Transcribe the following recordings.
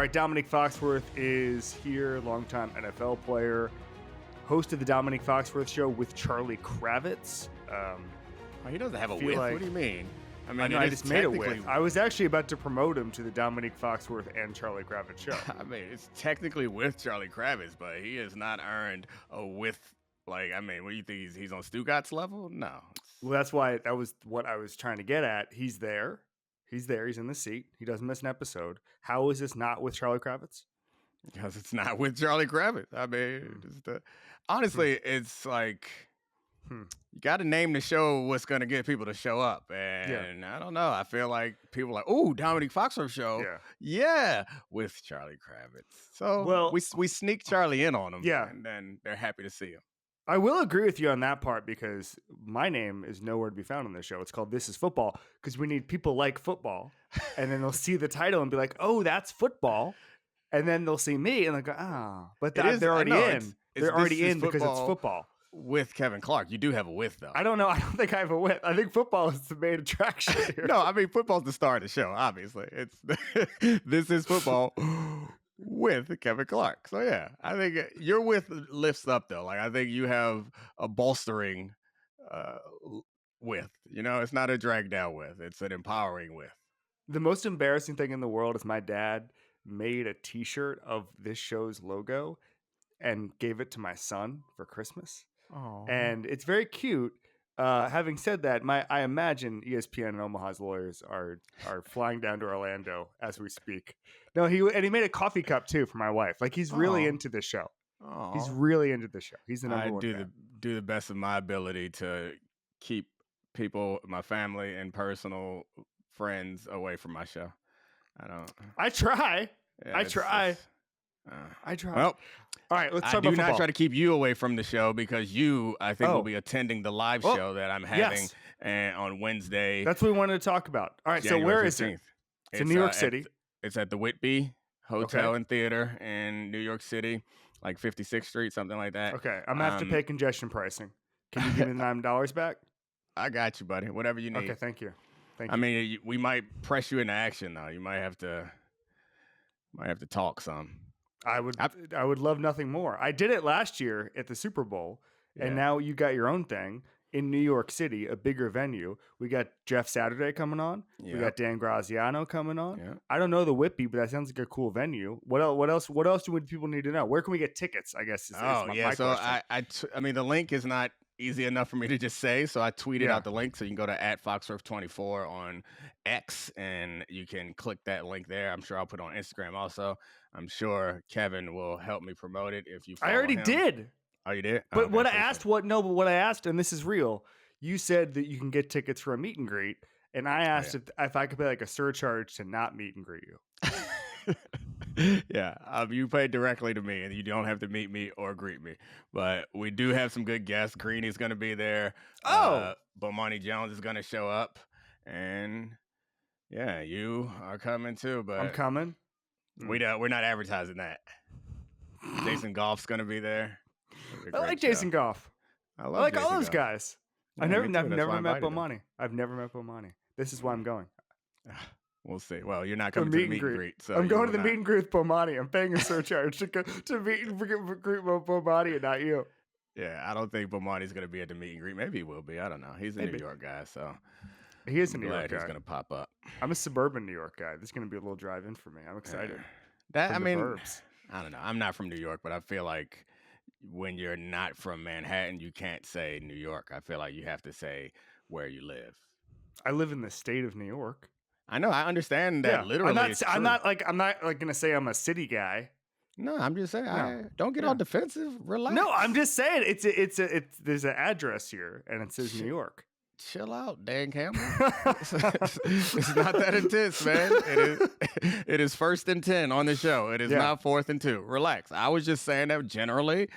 right, Domonique Foxworth is here, longtime NFL player, host of the Domonique Foxworth Show with Charlie Kravitz. He doesn't have a with. What do you mean? I just made it with. I was actually about to promote him to the Domonique Foxworth and Charlie Kravitz show. It's technically with Charlie Kravitz, but he has not earned a with. What do you think? He's on Stugat's level? No. Well, that was what I was trying to get at. He's there. He's in the seat. He doesn't miss an episode. How is this not with Charlie Kravitz? Because it's not with Charlie Kravitz. Honestly, it's like you got to name the show what's going to get people to show up. And I don't know. I feel like people are like, oh, Domonique Foxworth show. Yeah, with Charlie Kravitz. So we sneak Charlie in on him. Yeah. And then they're happy to see him. I will agree with you on that part because my name is nowhere to be found on this show. It's called This Is Football because we need people like football. And then they'll see the title and be like, oh, that's football. And then they'll see me and they'll go, oh. But they're already in. They're already in because it's football. With Kevin Clark. You do have a with, though. I don't know. I don't think I have a with. I think football is the main attraction here. No, football's the star of the show, obviously. It's This Is Football with Kevin Clark. So, yeah, I think your with lifts up, though. I think you have a bolstering with. It's not a drag down with. It's an empowering with. The most embarrassing thing in the world is my dad made a T-shirt of this show's logo and gave it to my son for Christmas. Oh. And it's very cute. Having said that, I imagine ESPN and Omaha's lawyers are flying down to Orlando as we speak. No, he made a coffee cup too for my wife. He's really into the show. Oh. He's really into the show. He's the number one fan. Do the best of my ability to keep people, my family, and personal friends away from my show. I try. Yeah, I try. Well, all right, let's talk about football. I do not try to keep you away from the show because you, I think, will be attending the live show that I'm having on Wednesday. That's what we wanted to talk about. All right, January so where 15th. is it? It's in New York City. It's at the Whitby Hotel and Theater in New York City, 56th Street, something like that. Okay, I'm going to have to pay congestion pricing. Can you give me the $9 back? I got you, buddy. Whatever you need. Okay, thank you. We might press you into action, though. You might have to talk some. I would love nothing more. I did it last year at the Super Bowl, and now you got your own thing in New York City, a bigger venue. We got Jeff Saturday coming on. We got Dan Graziano coming on. Yeah. I don't know the Whitby, but that sounds like a cool venue. What else do people need to know? Where can we get tickets? I guess is my so question. The link is not easy enough for me to just say, so I tweeted out the link, so you can go to @Foxworth24 on X, and you can click that link there. I'm sure I'll put it on Instagram also. I'm sure Kevin will help me promote it if you follow I already him. did. Oh, you did? But what I asked, and this is real, you said that you can get tickets for a meet and greet, and I asked if I could pay a surcharge to not meet and greet you. You pay directly to me, and you don't have to meet me or greet me. But we do have some good guests. Greeny's going to be there. Bomani Jones is going to show up, and you are coming too. But I'm coming. We're not advertising that. Jason Goff's going to be there. I like Jason Goff. I like Jason all those Goff. guys. Yeah, I've never met him. Bomani. I've never met Bomani. This is why I'm going. We'll see. Well, you're not coming to the meet and greet. So I'm going to the meet and greet with Bomani. I'm paying a surcharge to meet and greet Bomani and not you. Yeah, I don't think Bomani's going to be at the meet and greet. Maybe he will be. I don't know. He's a New York guy, so he is a New York guy. He's going to pop up. I'm a suburban New York guy. This is going to be a little drive-in for me. I'm excited. I don't know. I'm not from New York, but I feel like when you're not from Manhattan, you can't say New York. I feel like you have to say where you live. I live in the state of New York. I know. I understand that literally. I'm not going to say I'm a city guy. No, I'm just saying. Don't get all defensive. Relax. No, I'm just saying there's an address here and it says New York. Chill out, Dan Campbell. It's not that intense, man. It is 1st and 10 on the show. It is not 4th and 2. Relax. I was just saying that generally,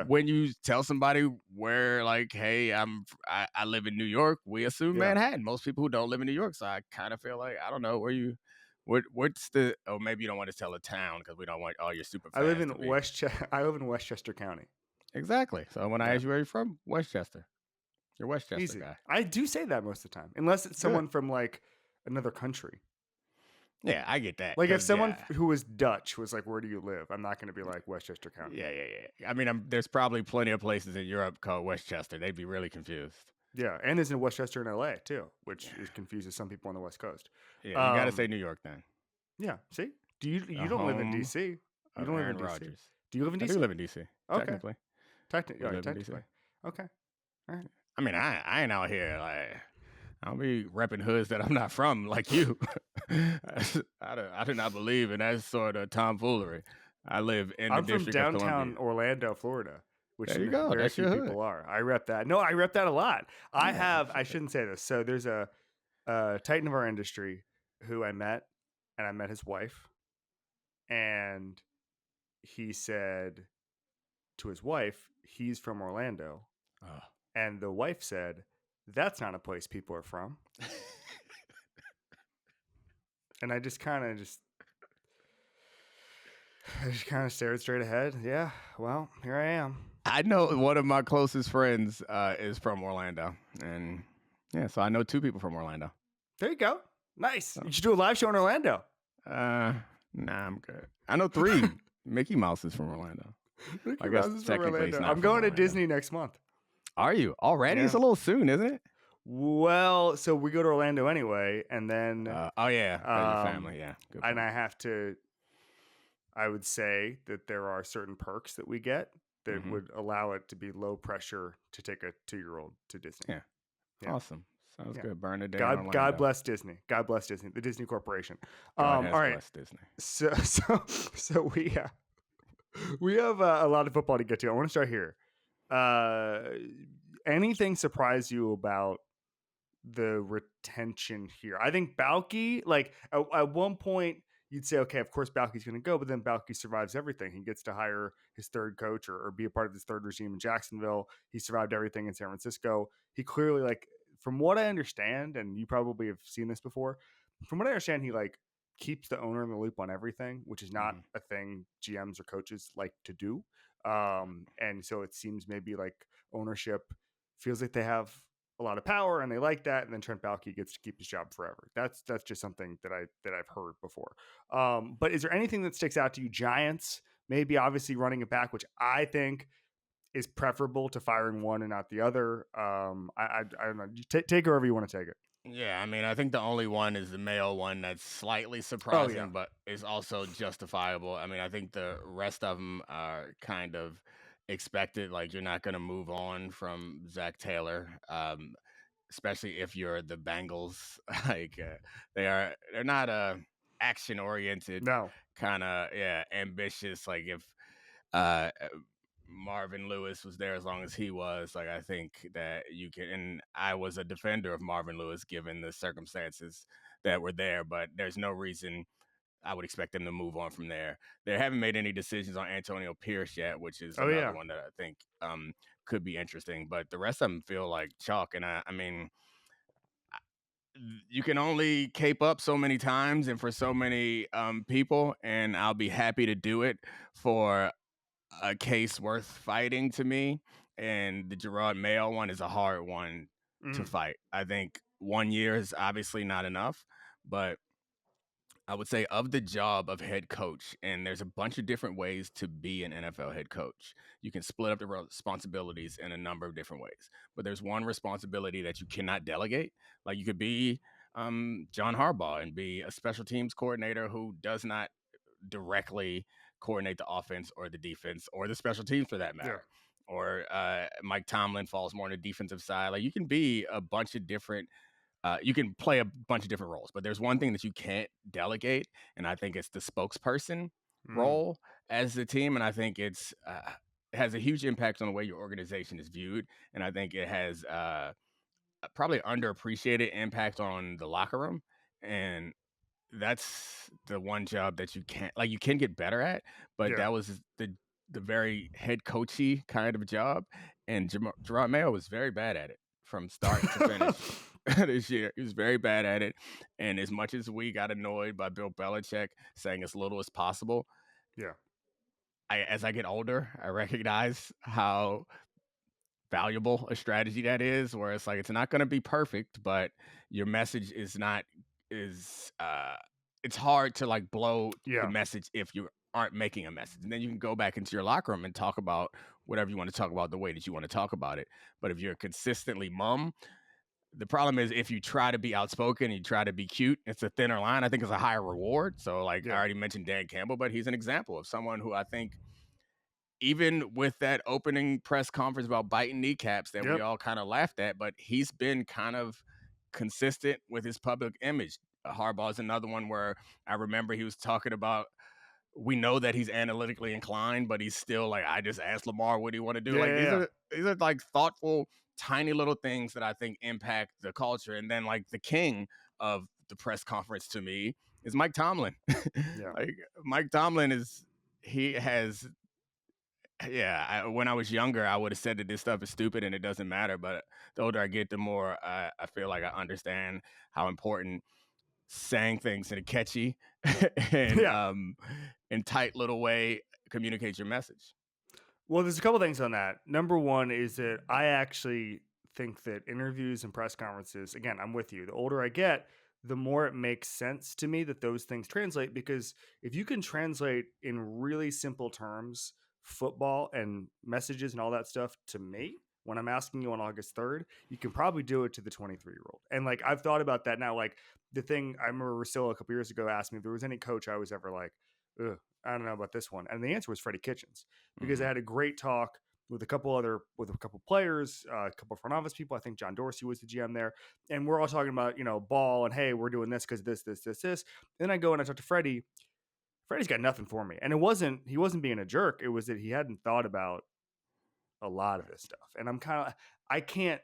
when you tell somebody where, hey, I live in New York, we assume Manhattan. Most people who don't live in New York, so I kind of feel like I don't know where you. What's the? Oh, maybe you don't want to tell a town because we don't want all your super fans. I live in Westchester County. Exactly. So when I ask you where you're from, Westchester. You're Westchester Easy. guy. I do say that most of the time, unless it's someone from another country. Yeah, I get that. Like if someone who was Dutch was like, "Where do you live?" I'm not going to be like Westchester County. Yeah. I mean, there's probably plenty of places in Europe called Westchester. They'd be really confused. Yeah, and there's in Westchester in LA too, which is confuses some people on the West Coast. Yeah, you got to say New York then. Yeah, see, you don't live in DC? You don't live in DC? Rodgers. Do you live in DC? I do live in DC. Okay. Technically. Technically. Okay. All right. I mean, I ain't out here like I'll be repping hoods that I'm not from like you. I do not believe in that sort of tomfoolery. I live in the District of Columbia. I'm from downtown Orlando, Florida, which there you go. very That's few your people hood. are. I rep that. No, I rep that a lot. I shouldn't say this. So there's a titan of our industry who I met, and I met his wife, and he said to his wife, he's from Orlando. Oh. And the wife said, "That's not a place people are from." And I just kind of stared straight ahead. Yeah, well, here I am. I know one of my closest friends is from Orlando. And yeah, so I know 2 people from Orlando. There you go. Nice. You should do a live show in Orlando. Nah, I'm good. I know 3. Mickey Mouse is from Orlando. Mickey Mouse is from Orlando. I'm going to Disney next month. Are you? Already? Yeah. It's a little soon, isn't it? Well, so we go to Orlando anyway, and then... your family, yeah. Good and I would say that there are certain perks that we get that would allow it to be low pressure to take a 2-year-old to Disney. Yeah. Awesome. Sounds good. Burn a day in Orlando. God bless Disney. God bless Disney. The Disney Corporation. God has all right. blessed Disney. So we have a lot of football to get to. I want to start here. Anything surprise you about the retention here? I think Balky, like at one point you'd say, okay, of course Balky's going to go, but then Balky survives everything. He gets to hire his 3rd coach or be a part of his 3rd regime in Jacksonville. He survived everything in San Francisco. He clearly, like, from what I understand, and you probably have seen this before, from what I understand, he like keeps the owner in the loop on everything, which is not a thing GMs or coaches like to do. And so it seems maybe like ownership feels like they have a lot of power and they like that, and then Trent Baalke gets to keep his job forever. That's just something that I've heard before. But is there anything that sticks out to you? Giants, maybe obviously running it back, which I think is preferable to firing one and not the other. I don't know. Take wherever you want to take it. Yeah, I mean, I think the only one is the Mayo one that's slightly surprising, but is also justifiable. I mean, I think the rest of them are kind of expected. Like, you're not going to move on from Zach Taylor, especially if you're the Bengals. Like, they're not action oriented, kind of ambitious. Like, if Marvin Lewis was there as long as he was, like, I think that you can, and I was a defender of Marvin Lewis given the circumstances that were there, but there's no reason I would expect them to move on from there. They haven't made any decisions on Antonio Pierce yet, which is another one that I think could be interesting, but the rest of them feel like chalk. And I mean, you can only cape up so many times and for so many people, and I'll be happy to do it for a case worth fighting to me. And the Jerod Mayo one is a hard one to fight. I think 1 year is obviously not enough, but I would say of the job of head coach, and there's a bunch of different ways to be an NFL head coach. You can split up the responsibilities in a number of different ways, but there's one responsibility that you cannot delegate. Like, you could be John Harbaugh and be a special teams coordinator who does not directly coordinate the offense or the defense or the special teams for that matter. Yeah. Or Mike Tomlin falls more on the defensive side. Like, you can be a bunch of different you can play a bunch of different roles, but there's one thing that you can't delegate, and I think it's the spokesperson role as the team, and I think it has a huge impact on the way your organization is viewed, and I think it has probably underappreciated impact on the locker room, and that's the one job that you can get better at, but that was the very head coachy kind of job, and Jerod Mayo was very bad at it from start to finish. This year, he was very bad at it, and as much as we got annoyed by Bill Belichick saying as little as possible, as I get older, I recognize how valuable a strategy that is. Where it's like, it's not going to be perfect, but your message is it's hard to like blow Yeah. the message if you aren't making a message. And then you can go back into your locker room and talk about whatever you want to talk about the way that you want to talk about it. But if you're consistently mum, the problem is if you try to be outspoken, you try to be cute, it's a thinner line. I think it's a higher reward. So like I already mentioned Dan Campbell, but he's an example of someone who I think even with that opening press conference about biting kneecaps that we all kind of laughed at, but he's been kind of consistent with his public image. Harbaugh is another one where I remember he was talking about, we know that he's analytically inclined, but he's still like, I just asked Lamar what do you want to do. These are like thoughtful, tiny little things that I think impact the culture. And then like the king of the press conference to me is Mike Tomlin. Like Mike Tomlin when I was younger, I would have said that this stuff is stupid and it doesn't matter. But the older I get, the more I feel like I understand how important saying things in a catchy and tight little way communicates your message. Well, there's a couple things on that. Number one is that I actually think that interviews and press conferences, again, I'm with you. The older I get, the more it makes sense to me that those things translate, because if you can translate in really simple terms football and messages and all that stuff to me when I'm asking you on August 3rd, you can probably do it to the 23-year-old. And like, I've thought about that now. Like the thing, I remember Russillo a couple years ago asked me if there was any coach I was ever like, ugh, I don't know about this one. And the answer was Freddie Kitchens, because I had a great talk with a couple players, a couple front office people. I think John Dorsey was the GM there. And we're all talking about, ball and, hey, we're doing this because this. Then I go and I talk to Freddie. Freddie's got nothing for me. And he wasn't being a jerk. It was that he hadn't thought about a lot of this stuff. And I can't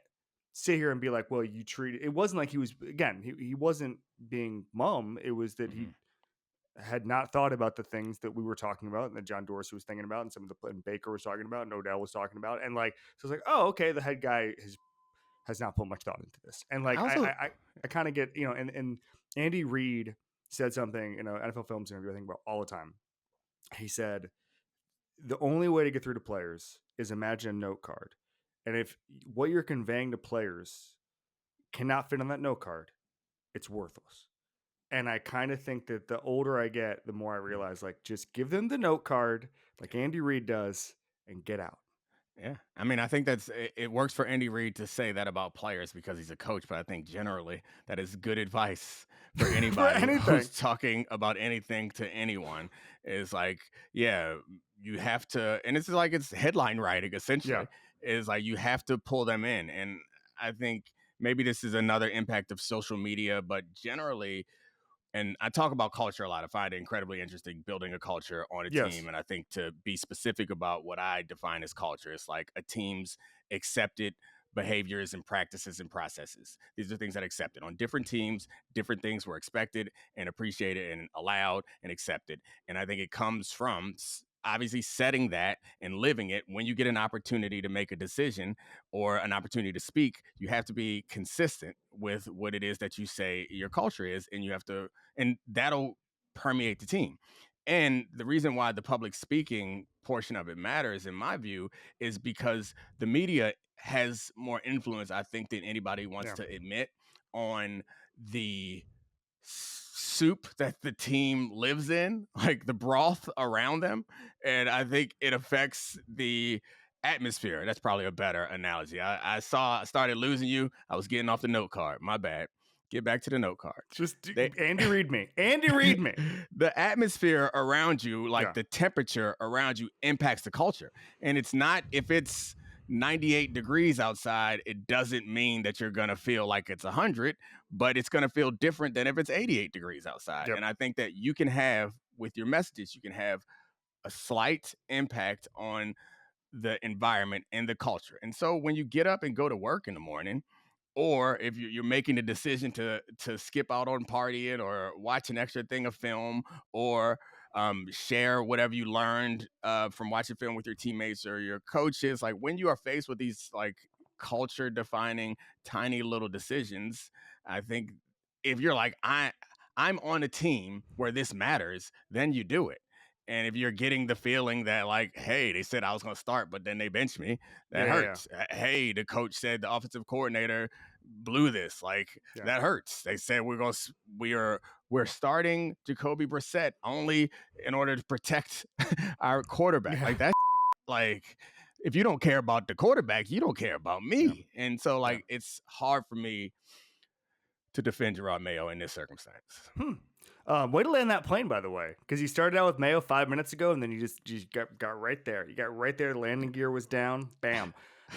sit here and be like, well, it wasn't like he was, again, he wasn't being mum. It was that he had not thought about the things that we were talking about and that John Dorsey was thinking about and and Baker was talking about and Odell was talking about. And like, so it's like, oh, okay, the head guy has not put much thought into this. And like, I kind of get, and Andy Reid said something in an NFL Films interview I think about all the time. He said, the only way to get through to players is imagine a note card. And if what you're conveying to players cannot fit on that note card, it's worthless. And I kind of think that the older I get, the more I realize, like, just give them the note card like Andy Reid does and get out. Yeah. I mean, I think it works for Andy Reid to say that about players because he's a coach, but I think generally that is good advice for anybody who's talking about anything to anyone. Is like, yeah, you have to, and it's like it's headline writing essentially. Is like you have to pull them in. And I think maybe this is another impact of social media, but generally, and I talk about culture a lot. I find it incredibly interesting building a culture on a team. And I think to be specific about what I define as culture, it's like a team's accepted behaviors and practices and processes. These are things that are accepted. On different teams, different things were expected and appreciated and allowed and accepted. And I think it comes from obviously setting that and living it. When you get an opportunity to make a decision or an opportunity to speak, you have to be consistent with what it is that you say your culture is, and you have to, and that'll permeate the team. And the reason why the public speaking portion of it matters, in my view, is because the media has more influence, I think, than anybody wants to admit on the soup that the team lives in, like the broth around them. And I think it affects the atmosphere. That's probably a better analogy. I started losing you. I was getting off the note card. My bad. Get back to the note card. Andy Reid me. Andy Reid me. The atmosphere around you, like the temperature around you, impacts the culture. And it's not, if it's 98 degrees outside, it doesn't mean that you're going to feel like it's 100, but it's going to feel different than if it's 88 degrees outside. And I think that you can have, with your messages, you can have a slight impact on the environment and the culture. And so when you get up and go to work in the morning, or if you're making a decision to skip out on partying or watch an extra thing of film or share whatever you learned from watching film with your teammates or your coaches, like when you are faced with these like culture defining tiny little decisions, I think if you're like, I'm on a team where this matters, then you do it. And if you're getting the feeling that like, hey, they said I was going to start, but then they benched me, that hurts. Hey, the coach said the offensive coordinator blew this. Like that hurts. They said we're starting Jacoby Brissett only in order to protect our quarterback. Like that. Like if you don't care about the quarterback, you don't care about me. And so like it's hard for me to defend Jerod Mayo in this circumstance. Way to land that plane, by the way, because you started out with Mayo 5 minutes ago, and then you got right there. You got right there. The landing gear was down. Bam.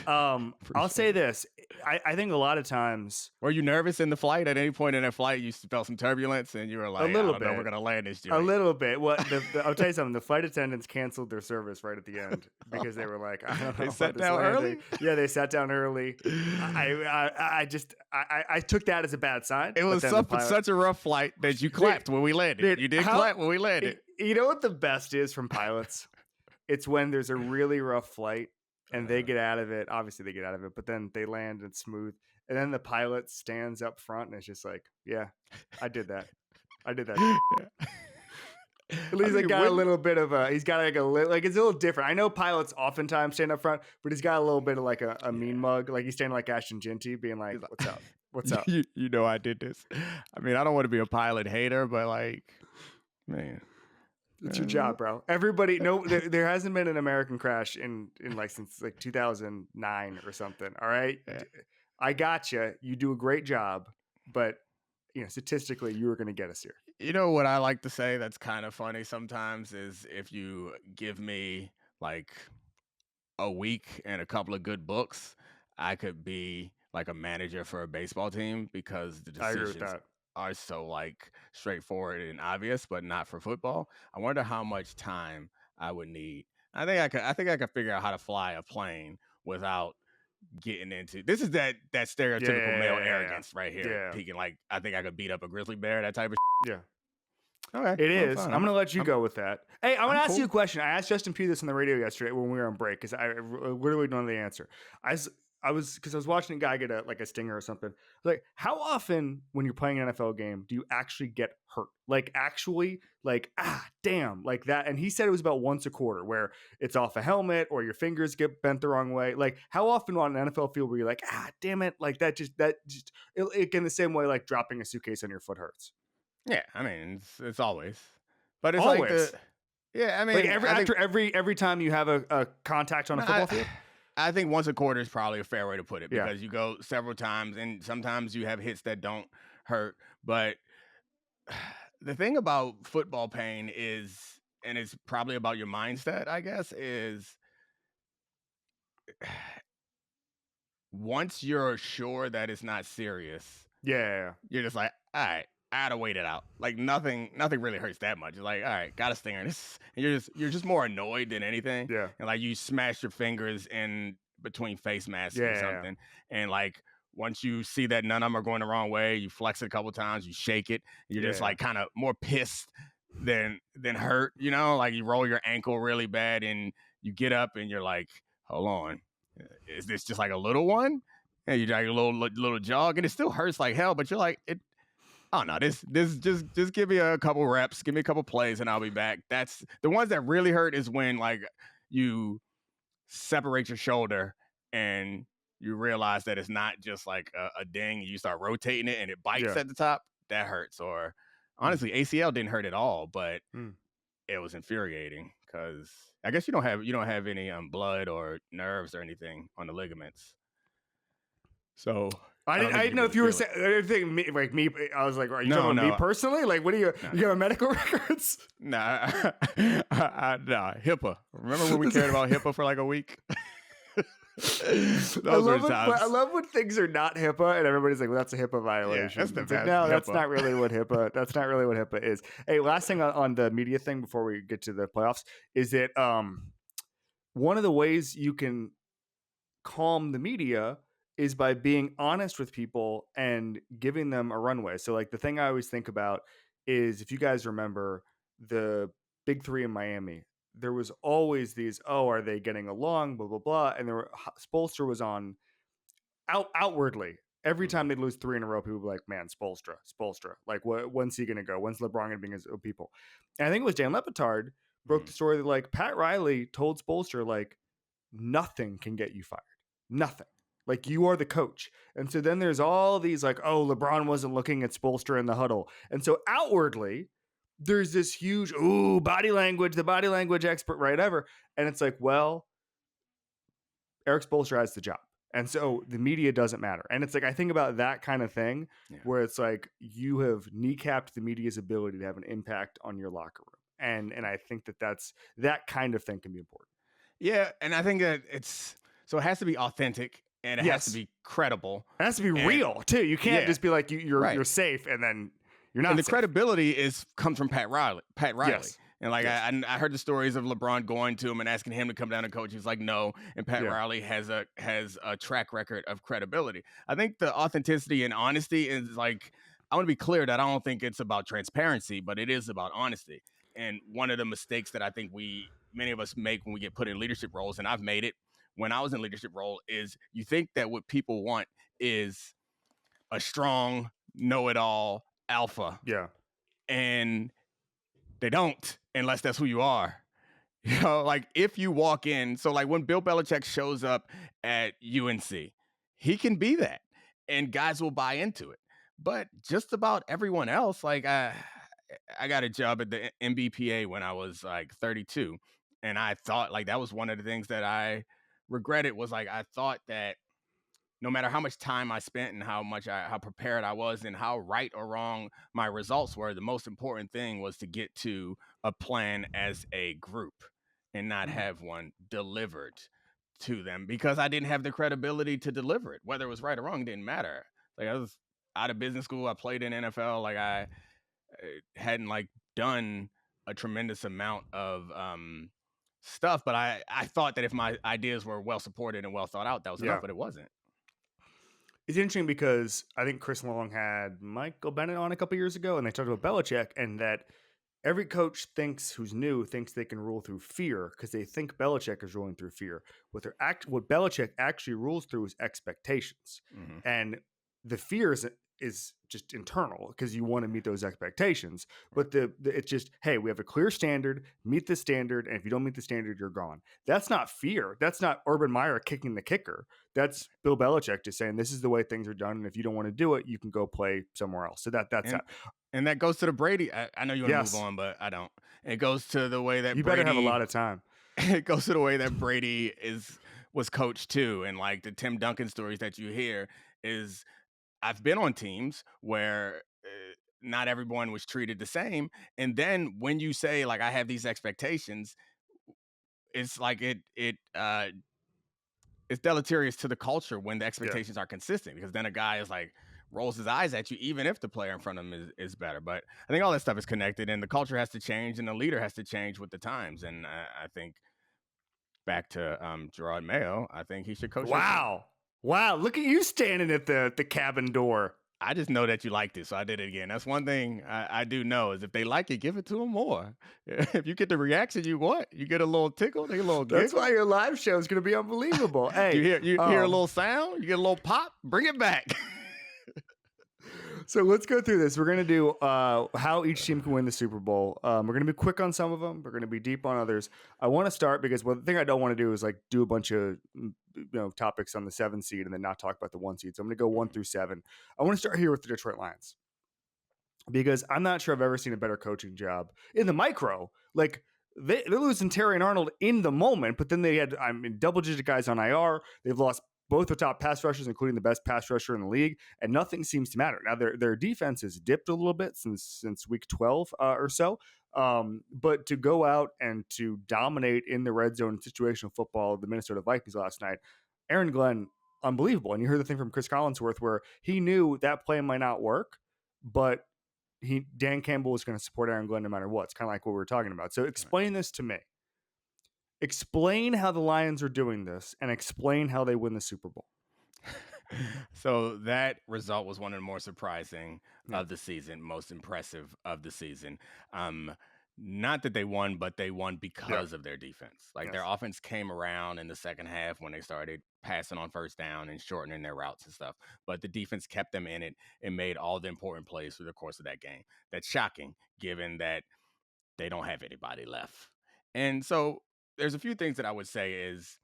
I'll say this. I think a lot of times. Were you nervous in the flight? At any point in that flight, you felt some turbulence, and you were like, a little I don't bit. know, we're going to land this joint. A little bit. I'll tell you something. The flight attendants canceled their service right at the end because they were like, I don't know. They sat down early? Yeah, they sat down early. I took that as a bad sign. It was such a rough flight that you clapped when we landed. You did clap when we landed. You know what the best is from pilots? It's when there's a really rough flight and they get out of it. Obviously, they get out of it, but then they land and smooth. And then the pilot stands up front and it's just like, yeah, I did that. At least he's got a little bit of he's got like it's a little different. I know pilots oftentimes stand up front, but he's got a little bit of like a mean mug. Like he's standing like Ashton Ginty being like, what's up? What's up? You know, I did this. I mean, I don't want to be a pilot hater, but like, man. It's your job, bro. Everybody, there hasn't been an American crash in like since like 2009 or something. All right. Yeah. I got you. You do a great job, but statistically, you were going to get us here. You know what I like to say that's kind of funny sometimes is if you give me like a week and a couple of good books, I could be like a manager for a baseball team because the decisions are so like straightforward and obvious, but not for football. I wonder how much time I would need. I think I could figure out how to fly a plane without getting into this. Is that stereotypical male arrogance right here. Peaking like I think I could beat up a grizzly bear, that type of yeah. Okay. It is. I'm going to let you go with that. Hey, I'm going to ask you a question. I asked Justin Pugh this on the radio yesterday when we were on break because I really don't know the answer. I was watching a guy get a stinger or something. Like, how often when you're playing an NFL game do you actually get hurt? Like, actually, like, damn, like that. And he said it was about once a quarter where it's off a helmet or your fingers get bent the wrong way. Like, how often on an NFL field were you like, damn it, like that just it in the same way like dropping a suitcase on your foot hurts? Yeah, I mean it's always, but it's always. I mean, like every time you have a contact on a football field. I think once a quarter is probably a fair way to put it because you go several times and sometimes you have hits that don't hurt. But the thing about football pain is, and it's probably about your mindset, I guess, is once you're sure that it's not serious, you're just like, all right, I gotta wait it out. Like nothing really hurts that much. It's like, all right, got a stinger. And you're just more annoyed than anything. Yeah. And like you smash your fingers in between face masks or something. Yeah. And like once you see that none of them are going the wrong way, you flex it a couple of times, you shake it. You're just like kind of more pissed than hurt. You know, like you roll your ankle really bad and you get up and you're like, hold on, is this just like a little one? And you drag a little jog and it still hurts like hell, but you're like it. Oh no, this just give me a couple reps, give me a couple plays, and I'll be back. That's the ones that really hurt is when like you separate your shoulder and you realize that it's not just like a ding. And you start rotating it and it bites at the top. That hurts. Or honestly, ACL didn't hurt at all, but it was infuriating because I guess you don't have any blood or nerves or anything on the ligaments. So. I didn't know if you were saying anything like me. I was like, are you talking about me personally? Like, what do you have medical records? Nah, HIPAA. Remember when we cared about HIPAA for like a week? I love when things are not HIPAA and everybody's like, well, that's a HIPAA violation. Yeah, that's like, no, that's not really what HIPAA is. Hey, last thing on the media thing before we get to the playoffs is that one of the ways you can calm the media is by being honest with people and giving them a runway. So like the thing I always think about is if you guys remember the big three in Miami, there was always these, are they getting along, blah, blah, blah. And Spoelstra was on outwardly. Every time they'd lose 3 in a row, people would be like, man, Spoelstra. Like, when's he going to go? When's LeBron going to bring his people? And I think it was Dan Lepetard broke the story that like Pat Riley told Spoelstra, like, nothing can get you fired. Nothing. Like, you are the coach. And so then there's all these like, oh, LeBron wasn't looking at Spoelstra in the huddle. And so outwardly, there's this huge, body language, the body language expert, right? Ever. And it's like, well, Eric Spoelstra has the job. And so the media doesn't matter. And it's like, I think about that kind of thing where it's like you have kneecapped the media's ability to have an impact on your locker room. And I think that kind of thing can be important. Yeah. And I think that it has to be authentic and it has to be credible. It has to be real too. You can't just be like, you're safe and then you're not. And the safe. credibility comes from Pat Riley. Yes. And like I heard the stories of LeBron going to him and asking him to come down and coach. He's like, no. And Pat Riley has a track record of credibility. I think the authenticity and honesty is like, I want to be clear that I don't think it's about transparency, but it is about honesty. And one of the mistakes that I think many of us make when we get put in leadership roles, and I've made it when I was in leadership role, is you think that what people want is a strong, know-it-all alpha. Yeah. And they don't, unless that's who you are. You know, like if you walk in, so like when Bill Belichick shows up at UNC, he can be that and guys will buy into it. But just about everyone else, like I got a job at the MBPA when I was like 32. And I thought like that was one of the things that I regretted was like, I thought that no matter how much time I spent and how prepared I was and how right or wrong my results were, the most important thing was to get to a plan as a group and not have one delivered to them because I didn't have the credibility to deliver it. Whether it was right or wrong, it didn't matter. Like I was out of business school. I played in NFL. Like I hadn't like done a tremendous amount of stuff, but I thought that if my ideas were well supported and well thought out, that was enough, but it wasn't. It's interesting because I think Chris Long had Michael Bennett on a couple years ago, and they talked about Belichick, and that every coach who's new thinks they can rule through fear because they think Belichick is ruling through fear. What Belichick actually rules through is expectations, and the fear is just internal because you want to meet those expectations. But it's just, hey, we have a clear standard, meet the standard, and if you don't meet the standard, you're gone. That's not fear. That's not Urban Meyer kicking the kicker. That's Bill Belichick just saying, this is the way things are done, and if you don't want to do it, you can go play somewhere else. So that's that. And that goes to the Brady. I know you want to move on, but I don't. It goes to the way that you better have a lot of time. It goes to the way that Brady was coached too, and like the Tim Duncan stories that you hear is. I've been on teams where not everyone was treated the same. And then when you say like, I have these expectations, it's like it's deleterious to the culture when the expectations are consistent, because then a guy is like rolls his eyes at you, even if the player in front of him is better. But I think all that stuff is connected and the culture has to change and the leader has to change with the times. And I think back to Jerod Mayo, I think he should coach. Wow, look at you standing at the cabin door. I just know that you liked it, so I did it again. That's one thing I do know is if they like it, give it to them more. If you get the reaction you want, you get a little tickle, they get a little giggle. That's why your live show is going to be unbelievable. Hey, you hear a little sound, you get a little pop, bring it back. So let's go through this. We're going to do how each team can win the Super Bowl. We're going to be quick on some of them. We're going to be deep on others. I want to start because the thing I don't want to do is like do a bunch of topics on the 7 seed and then not talk about the 1 seed. So I'm going to go 1 through 7. I want to start here with the Detroit Lions because I'm not sure I've ever seen a better coaching job in the micro. Like they're losing Terry and Arnold in the moment, but then they had double-digit guys on IR. They've lost both the top pass rushers, including the best pass rusher in the league, and nothing seems to matter. Now, their defense has dipped a little bit since week 12 or so, but to go out and to dominate in the red zone situational football, the Minnesota Vikings last night, Aaron Glenn, unbelievable. And you heard the thing from Chris Collinsworth where he knew that play might not work, but Dan Campbell was going to support Aaron Glenn no matter what. It's kind of like what we were talking about. So explain this to me. Explain how the Lions are doing this and explain how they win the Super Bowl. So that result was one of the more surprising of the season, most impressive of the season. Not that they won, but they won because of their defense. Like their offense came around in the second half when they started passing on first down and shortening their routes and stuff. But the defense kept them in it and made all the important plays through the course of that game. That's shocking given that they don't have anybody left. And so there's a few things that I would say is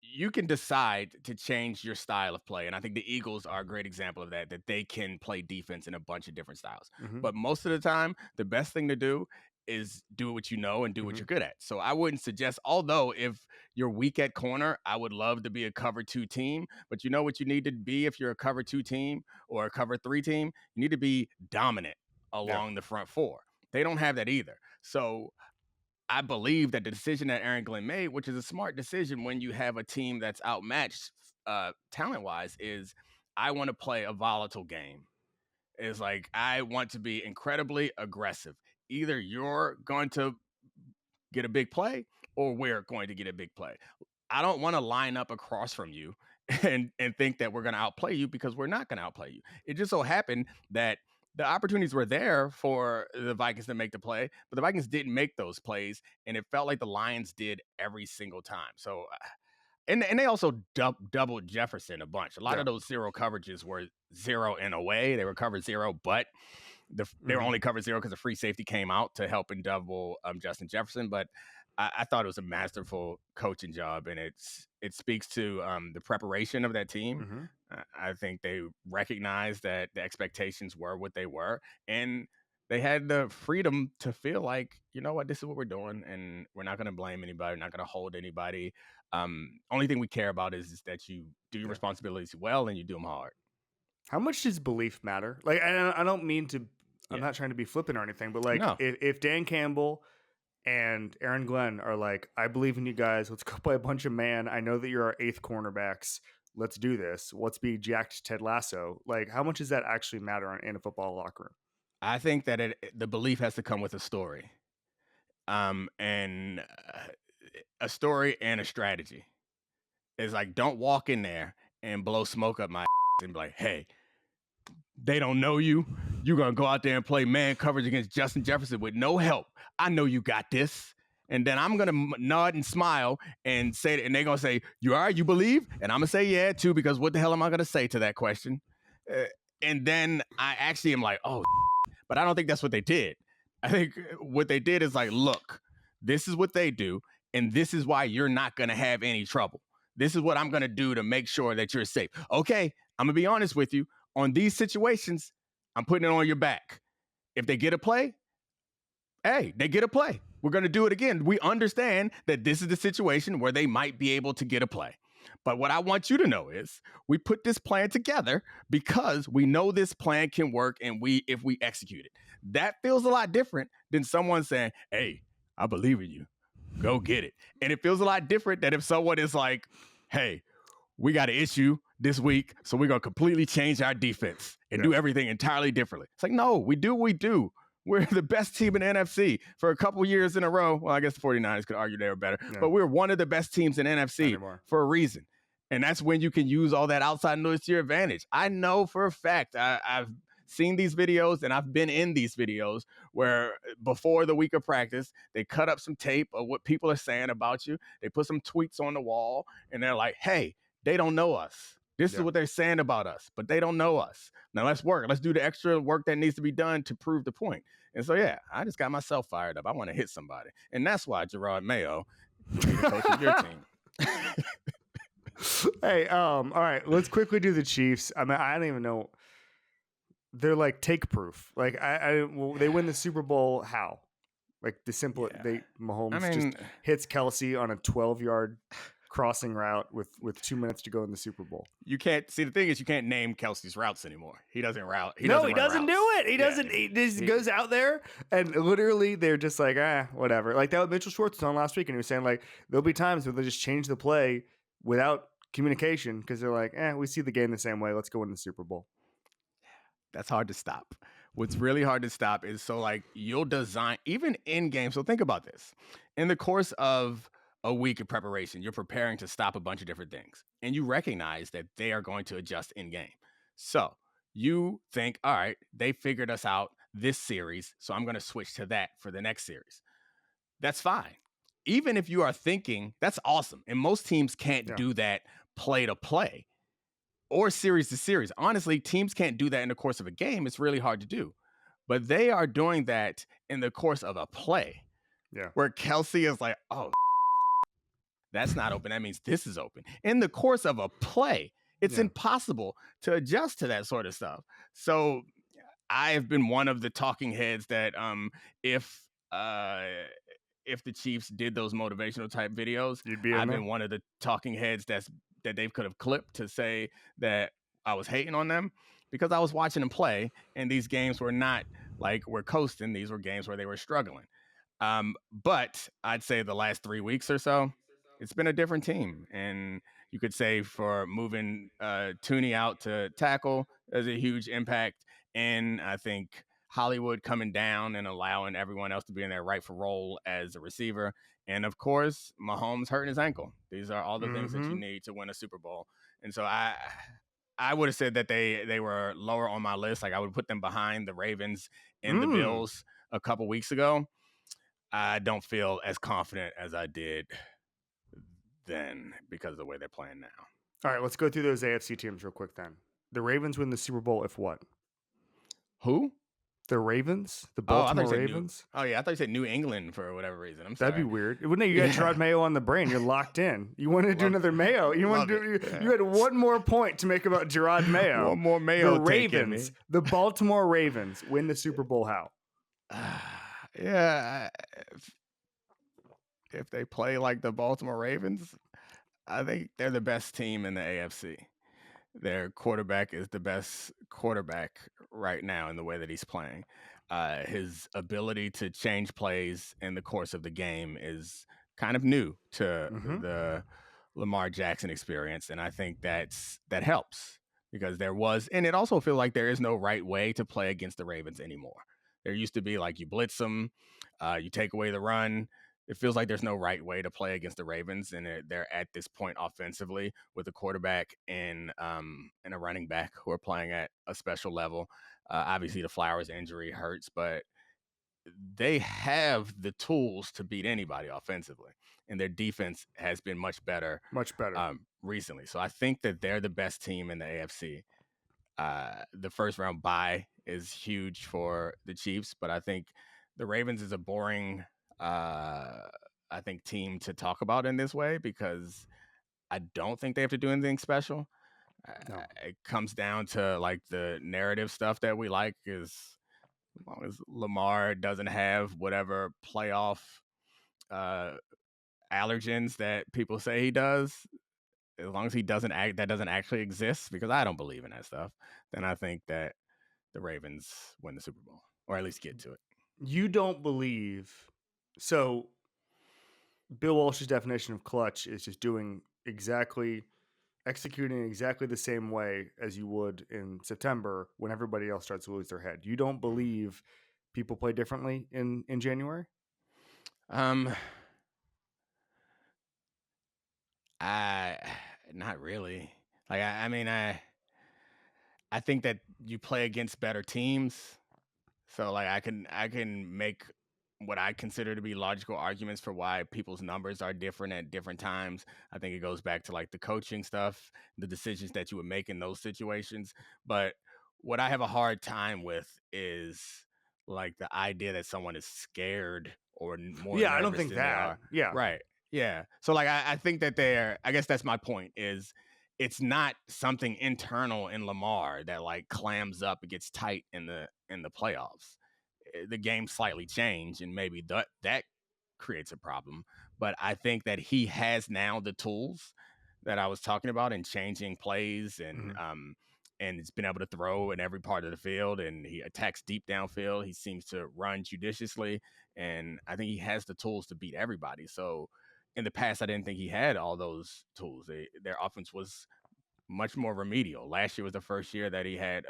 you can decide to change your style of play. And I think the Eagles are a great example of that they can play defense in a bunch of different styles. Mm-hmm. But most of the time, the best thing to do is do what you know and do what you're good at. So I wouldn't suggest, although if you're weak at corner, I would love to be a cover 2 team. But you know what you need to be if you're a cover 2 team or a cover 3 team? You need to be dominant along the front 4. They don't have that either. So I believe that the decision that Aaron Glenn made, which is a smart decision when you have a team that's outmatched talent-wise, is I want to play a volatile game. It's like I want to be incredibly aggressive. Either you're going to get a big play or we're going to get a big play. I don't want to line up across from you and think that we're going to outplay you, because we're not going to outplay you. It just so happened that the opportunities were there for the Vikings to make the play, but the Vikings didn't make those plays, and it felt like the Lions did every single time. So, and they also doubled Jefferson a bunch. A lot of those zero coverages were zero in a way. They were covered zero, but they were only covered zero because the free safety came out to help and double Justin Jefferson. But I thought it was a masterful coaching job, and it speaks to the preparation of that team. I think they recognized that the expectations were what they were, and they had the freedom to feel like, you know what, this is what we're doing, and we're not going to blame anybody, we're not going to hold anybody. Only thing we care about is that you do your responsibilities well and you do them hard. How much does belief matter? Like, I don't mean to, I'm not trying to be flippant or anything, but like, if Dan Campbell and Aaron Glenn are like, I believe in you guys, let's go play a bunch of man, I know that you're our 8th cornerbacks, let's do this, let's be jacked Ted Lasso. Like, how much does that actually matter in a football locker room? I think that the belief has to come with a story, and a story and a strategy. It's like, don't walk in there and blow smoke up my and be like, hey, they don't know you. You're going to go out there and play man coverage against Justin Jefferson with no help. I know you got this. And then I'm going to nod and smile and say that, and they're going to say, you all right, you believe? And I'm going to say, yeah, too, because what the hell am I going to say to that question? And then I actually am like, oh, but I don't think that's what they did. I think what they did is like, look, this is what they do, and this is why you're not going to have any trouble. This is what I'm going to do to make sure that you're safe. Okay, I'm going to be honest with you. On these situations, I'm putting it on your back. If they get a play, hey, they get a play. We're going to do it again. We understand that this is the situation where they might be able to get a play. But what I want you to know is we put this plan together because we know this plan can work, and if we execute it. That feels a lot different than someone saying, hey, I believe in you. Go get it. And it feels a lot different than if someone is like, hey, we got an issue this week, so we're going to completely change our defense and do everything entirely differently. It's like, no, we do what we do. We're the best team in the NFC for a couple years in a row. Well, I guess the 49ers could argue they were better, but we're one of the best teams in NFC for a reason. And that's when you can use all that outside noise to your advantage. I know for a fact, I've seen these videos and I've been in these videos where before the week of practice, they cut up some tape of what people are saying about you. They put some tweets on the wall and they're like, hey, they don't know us. This is what they're saying about us, but they don't know us. Now let's work. Let's do the extra work that needs to be done to prove the point. And so, I just got myself fired up. I want to hit somebody. And that's why Jerod Mayo is the coach of your team. Hey, all right, let's quickly do the Chiefs. I mean, I don't even know. They're like take proof. Like they win the Super Bowl. How? Like the simple, Mahomes just hits Kelsey on a 12-yard crossing route with 2 minutes to go in the Super Bowl. You can't see, the thing is, you can't name Kelsey's routes anymore. He doesn't route. He doesn't do it. He doesn't. He just goes out there and literally they're just like, whatever. Like that Mitchell Schwartz was on last week, and he was saying like there'll be times where they just change the play without communication because they're like, we see the game the same way. Let's go win the Super Bowl. That's hard to stop. What's really hard to stop is, so like you'll design even in game. So think about this. In the course of a week of preparation, you're preparing to stop a bunch of different things, and you recognize that they are going to adjust in game. So you think, all right, they figured us out this series, so I'm going to switch to that for the next series. That's fine. Even if you are thinking, that's awesome. And most teams can't do that play to play or series to series. Honestly, teams can't do that in the course of a game. It's really hard to do. But they are doing that in the course of a play. Yeah. Where Kelsey is like, oh, that's not open. That means this is open. In the course of a play, it's impossible to adjust to that sort of stuff. So I have been one of the talking heads that if the Chiefs did those motivational type videos, I've been one of the talking heads that they could have clipped to say that I was hating on them, because I was watching them play, and these games were not like we're coasting. These were games where they were struggling. But I'd say the last 3 weeks or so, it's been a different team. And you could say for moving Tooney out to tackle, there's a huge impact. And I think Hollywood coming down and allowing everyone else to be in their rightful role as a receiver. And of course, Mahomes hurting his ankle. These are all the things that you need to win a Super Bowl. And so I would have said that they were lower on my list. Like I would put them behind the Ravens and the Bills a couple weeks ago. I don't feel as confident as I did then because of the way they're playing now. All right, let's go through those AFC teams real quick then. The Ravens win the Super Bowl if what? Who? The Ravens? The Baltimore Ravens? I thought you said New England for whatever reason. I'm sorry. That'd be weird. Wouldn't it? You got Jerod Mayo on the brain. You're locked in. You wanted to do another Mayo. You had one more point to make about Jerod Mayo. One more Mayo. The Ravens, the Baltimore Ravens win the Super Bowl how? If they play like the Baltimore Ravens, I think they're the best team in the AFC. Their quarterback is the best quarterback right now in the way that he's playing. His ability to change plays in the course of the game is kind of new to the Lamar Jackson experience, and I think that helps because and it also feels like there is no right way to play against the Ravens anymore. There used to be like you blitz them, you take away the run. It feels like there's no right way to play against the Ravens, and they're at this point offensively with a quarterback and a running back who are playing at a special level. Obviously, the Flowers injury hurts, but they have the tools to beat anybody offensively, and their defense has been much better recently. So I think that they're the best team in the AFC. The first round bye is huge for the Chiefs, but I think the Ravens is a boring team to talk about in this way because I don't think they have to do anything special. No. It comes down to like the narrative stuff that we like is as long as Lamar doesn't have whatever playoff allergens that people say he does, as long as he doesn't actually exist, because I don't believe in that stuff, then I think that the Ravens win the Super Bowl or at least get to it. You don't believe. So Bill Walsh's definition of clutch is just executing exactly the same way as you would in September when everybody else starts to lose their head. You don't believe people play differently in January? Not really. Like, I think that you play against better teams. So like I can make what I consider to be logical arguments for why people's numbers are different at different times. I think it goes back to like the coaching stuff, the decisions that you would make in those situations. But what I have a hard time with is like the idea that someone is scared or more. Yeah, I don't think that. Yeah. Right. Yeah. So like I think that I guess that's my point is it's not something internal in Lamar that like clams up, it gets tight in the playoffs. The game slightly changed and maybe that creates a problem. But I think that he has now the tools that I was talking about in changing plays and he's been able to throw in every part of the field and he attacks deep downfield. He seems to run judiciously and I think he has the tools to beat everybody. So in the past, I didn't think he had all those tools. Their offense was much more remedial. Last year was the first year that he had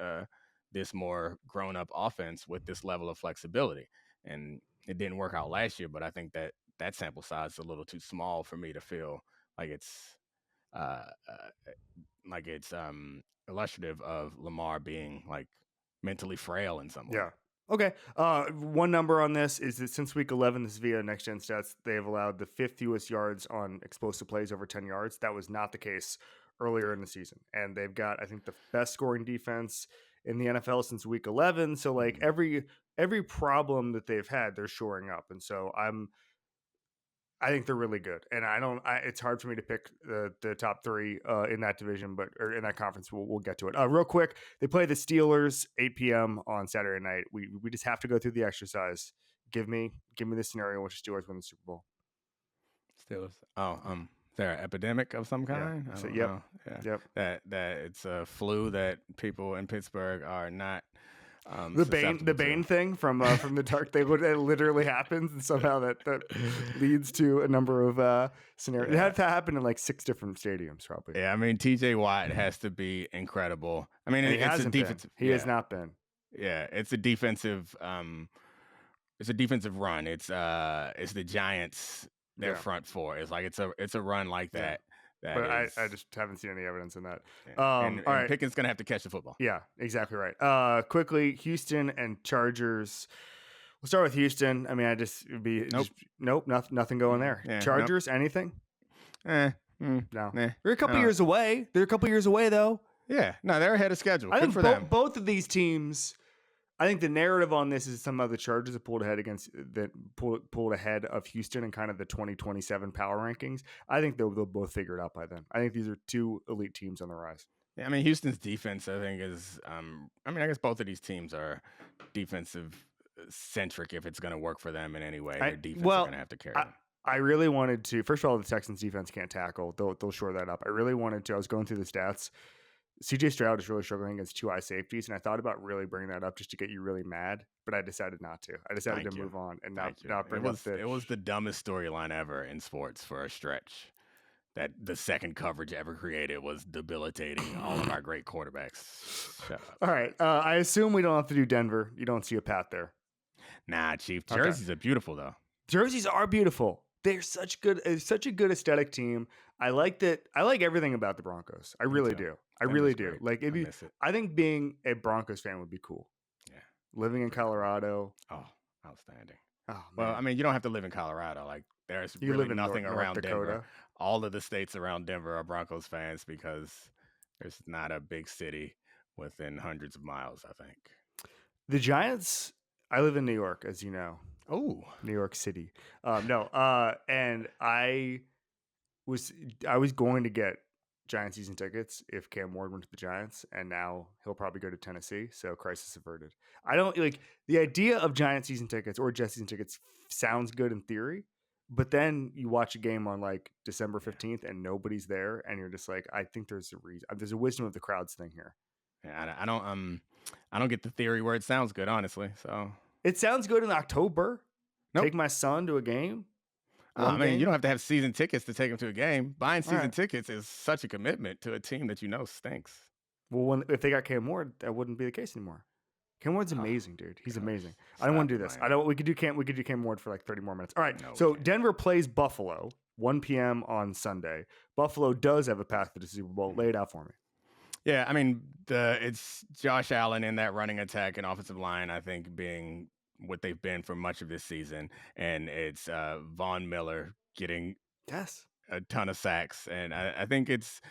this more grown-up offense with this level of flexibility. And it didn't work out last year, but I think that sample size is a little too small for me to feel like it's illustrative of Lamar being like mentally frail in some way. Yeah. Okay. One number on this is that since week 11, this is via Next Gen Stats, they have allowed the 5th fewest yards on explosive plays over 10 yards. That was not the case earlier in the season. And they've got, I think, the best scoring defense in the NFL since week 11. So like every problem that they've had, they're shoring up. And so I think they're really good, and it's hard for me to pick the top three in that division, or in that conference. We'll get to it. Real quick, they play the Steelers 8 p.m. on Saturday night. We just have to go through the exercise. Give me the scenario in which the Steelers win the Super Bowl. Steelers. Oh, is there an epidemic of some kind? Yeah. So, Yeah. That it's a flu that people in Pittsburgh are not. The Bane thing from the dark, it literally happens, and somehow that leads to a number of scenarios. It had to happen in like 6 different stadiums, probably. Yeah, I mean, TJ Watt has to be incredible. I mean, it's a defensive. He has not been. Yeah, it's a defensive. It's a defensive run. It's the Giants. Their front four. It's like it's a run like that. But I just haven't seen any evidence in that. And all right. Pickett's gonna have to catch the football. Yeah, exactly right. Quickly, Houston and Chargers. We'll start with Houston. I mean, nothing going there. Yeah, Chargers, anything? No. They're a couple years away. They're a couple years away, though. Yeah, no, they're ahead of schedule. I think for them. Both of these teams. I think the narrative on this is somehow the Chargers have pulled ahead of Houston in kind of the 2027 power rankings. I think they'll both figure it out by then. I think these are 2 elite teams on the rise. Yeah, I mean, Houston's defense, I think, is. I guess both of these teams are defensive centric. If it's going to work for them in any way, their defense is going to have to carry them. I really wanted to. First of all, the Texans defense can't tackle. They'll shore that up. I really wanted to. I was going through the stats. CJ Stroud is really struggling against 2 high safeties, and I thought about really bringing that up just to get you really mad, but I decided not to. I decided to move on and not bring up the. It was the dumbest storyline ever in sports for a stretch. That the second coverage ever created was debilitating all of our great quarterbacks. All right, I assume we don't have to do Denver. You don't see a path there. Nah, Chief. Jerseys are beautiful though. Jerseys are beautiful. They're such a good aesthetic team. I like that. I like everything about the Broncos. I really do. I really do. Like I think being a Broncos fan would be cool. Yeah. Living in Colorado. Oh, outstanding. Oh, well, I mean, you don't have to live in Colorado. Like there's really nothing around North Denver. All of the states around Denver are Broncos fans because there's not a big city within hundreds of miles, I think. The Giants, I live in New York, as you know. Oh, New York City. And I was going to get Giants season tickets if Cam Ward went to the Giants, and now he'll probably go to Tennessee. So crisis averted. I don't like the idea of Giants season tickets or Jets season tickets. Sounds good in theory, but then you watch a game on like December 15th and nobody's there, and you're just like, I think there's a reason. There's a wisdom of the crowds thing here. Yeah, I don't get the theory where it sounds good, honestly. So it sounds good in October. Nope. Take my son to a game. I mean, you don't have to have season tickets to take him to a game. Buying season tickets is such a commitment to a team that you know stinks. Well, if they got Cam Ward, that wouldn't be the case anymore. Cam Ward's amazing, dude. He's amazing. I don't want to do this. We could do Cam Ward for like 30 more minutes. All right. So Denver plays Buffalo 1 p.m. on Sunday. Buffalo does have a path to the Super Bowl. Lay it out for me. Yeah, I mean, it's Josh Allen in that running attack and offensive line, I think, being what they've been for much of this season. And it's Von Miller getting a ton of sacks. And I think it's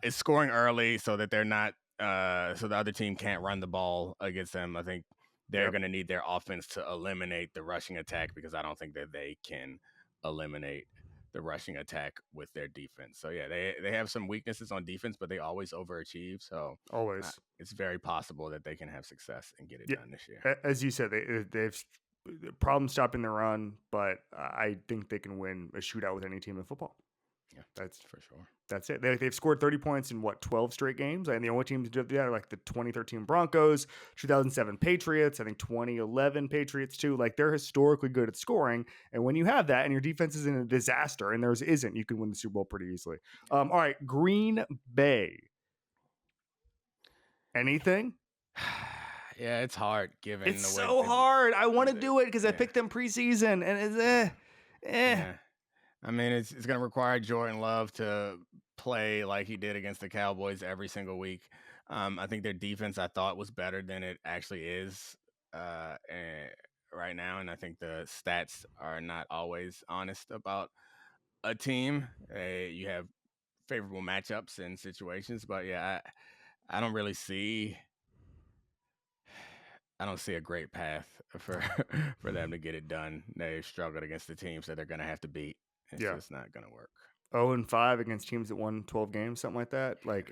scoring early so that they're not so the other team can't run the ball against them. I think they're going to need their offense to eliminate the rushing attack because I don't think that they can eliminate the rushing attack with their defense. So yeah, they have some weaknesses on defense, but they always overachieve. So it's very possible that they can have success and get it done this year. As you said, they've problems stopping the run, but I think they can win a shootout with any team in football. Yeah, that's for sure. That's it. They've scored 30 points in 12 straight games, and the only teams to do that are like the 2013 Broncos, 2007 Patriots, I think 2011 Patriots too. Like they're historically good at scoring, and when you have that and your defense is in a disaster, and theirs isn't, you can win the Super Bowl pretty easily. All right, Green Bay. Anything? Yeah, it's hard given it's the way so hard. I want to do it because I picked them preseason, and it's Yeah. I mean, it's going to require Jordan Love to play like he did against the Cowboys every single week. I think their defense, I thought, was better than it actually is right now. And I think the stats are not always honest about a team. You have favorable matchups and situations. But, yeah, I don't really see I don't see a great path for for them to get it done. They've struggled against the teams that they're going to have to beat. It's just not going to work. 0-5 against teams that won 12 games, something like that. Like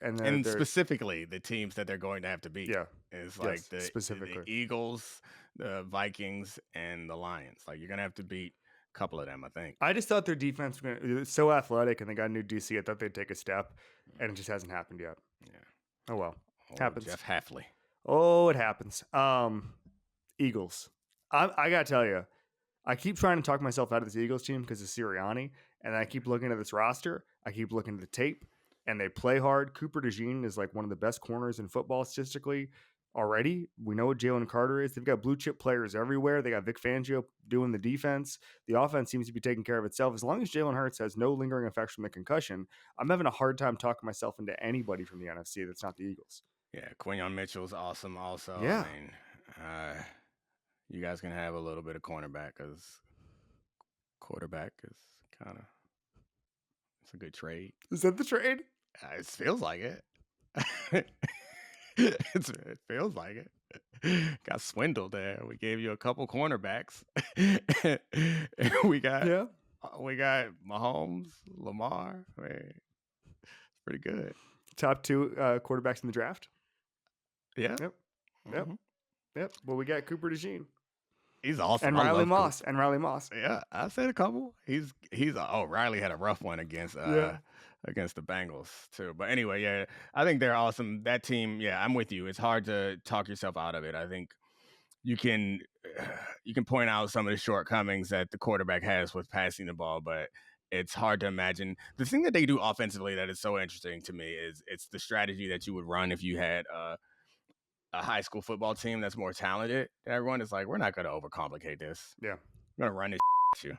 and specifically the teams that they're going to have to beat. Yeah, it's like specifically the Eagles, the Vikings, and the Lions. Like you're going to have to beat a couple of them, I think. I just thought their defense was so athletic, and they got a new DC. I thought they'd take a step, and it just hasn't happened yet. Yeah. Oh well, happens. Jeff Hafley. Oh, it happens. Eagles. I gotta tell you, I keep trying to talk myself out of this Eagles team because of Sirianni, and I keep looking at this roster. I keep looking at the tape, and they play hard. Cooper DeJean is like one of the best corners in football statistically already. We know what Jalen Carter is. They've got blue chip players everywhere. They got Vic Fangio doing the defense. The offense seems to be taking care of itself. As long as Jalen Hurts has no lingering effects from the concussion, I'm having a hard time talking myself into anybody from the NFC that's not the Eagles. Yeah, Quinyon Mitchell's awesome also. Yeah. I mean, you guys can have a little bit of cornerback because quarterback is kind of, it's a good trade. Is that the trade? It feels like it. It feels like it. Got swindled there. We gave you a couple cornerbacks. And we got Mahomes, Lamar. I mean, it's pretty good. Top 2 quarterbacks in the draft. Yeah. Yep. Mm-hmm. Yep. Well, we got Cooper DeJean. He's awesome. And Riley Moss. Yeah, I said a couple. Riley had a rough one against the Bengals too. But anyway, yeah, I think they're awesome. That team, yeah, I'm with you. It's hard to talk yourself out of it. I think you can point out some of the shortcomings that the quarterback has with passing the ball, but it's hard to imagine. The thing that they do offensively that is so interesting to me is it's the strategy that you would run if you had a high school football team that's more talented. Everyone is like, we're not going to overcomplicate this. Yeah. We're going to run this at you.